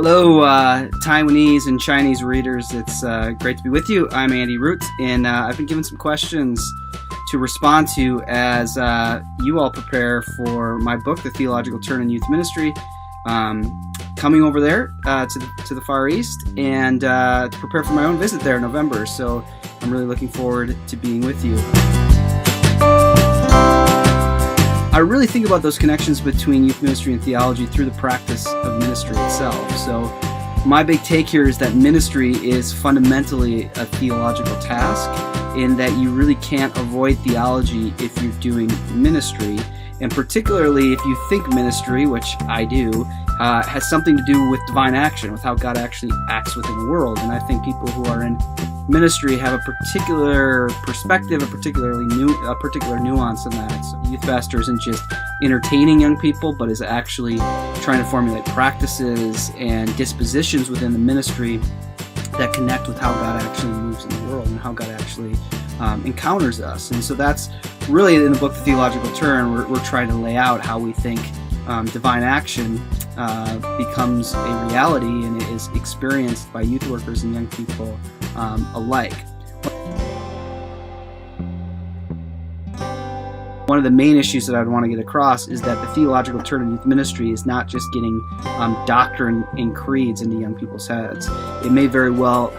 Hello, Taiwanese and Chinese readers. It's great to be with you. I'm Andy Root, and I've been given some questions to respond to as you all prepare for my book, The Theological Turn in Youth Ministry, coming over there to the Far East, and to prepare for my own visit there in November. So I'm really looking forward to being with you. I really think about those connections between youth ministry and theology through the practice of ministry itself. So my big take here is that ministry is fundamentally a theological task, in that you really can't avoid theology if you're doing ministry. And particularly if you think ministry, which I do, has something to do with divine action, with how God actually acts within the world. And I think people who are in ministry have a particular perspective, a particular nuance in that. So youth pastor isn't just entertaining young people, but is actually trying to formulate practices and dispositions within the ministry that connect with how God actually moves in the world and how God actually encounters us. And so that's really in the book, The Theological Turn, we're trying to lay out how we think divine action becomes a reality and is experienced by youth workers and young people alike. One of the main issues that I'd want to get across is that the theological turn in youth ministry is not just getting doctrine and creeds into young people's heads. It may very well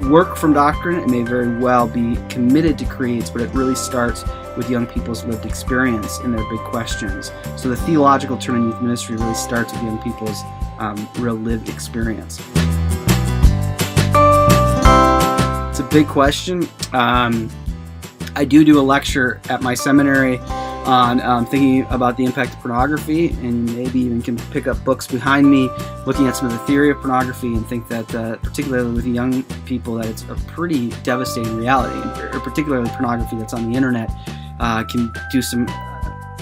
work from doctrine, it may very well be committed to creeds, but it really starts with young people's lived experience and their big questions. So the theological turn in youth ministry really starts with young people's real lived experience. It's a big question. I do a lecture at my seminary on thinking about the impact of pornography, and maybe even can pick up books behind me looking at some of the theory of pornography, and think that particularly with young people that it's a pretty devastating reality, or particularly pornography that's on the internet can do some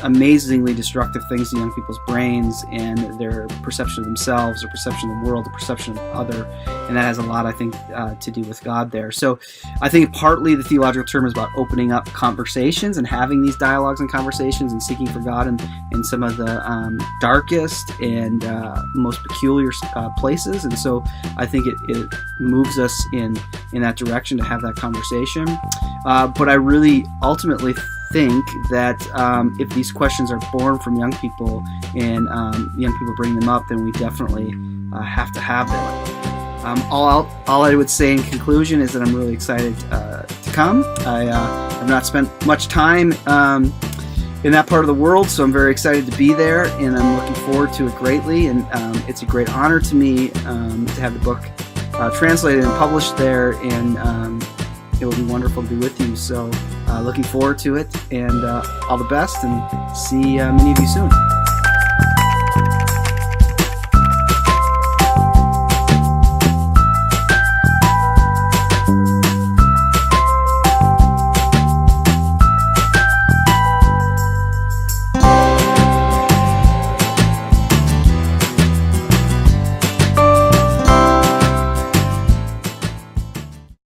amazingly destructive things to young people's brains and their perception of themselves, their perception of the world, the perception of other, and that has a lot, I think, to do with God there. So I think partly the theological term is about opening up conversations and having these dialogues and conversations and seeking for God in some of the darkest and most peculiar places. And so I think it moves us in that direction to have that conversation. But I really ultimately think that if these questions are born from young people and young people bring them up, then we definitely have to have them. All I would say in conclusion is that I'm really excited to come. I have not spent much time in that part of the world, so I'm very excited to be there, and I'm looking forward to it greatly. And it's a great honor to me to have the book translated and published there, and it will be wonderful to be with you. So looking forward to it, and all the best, and see many of you soon.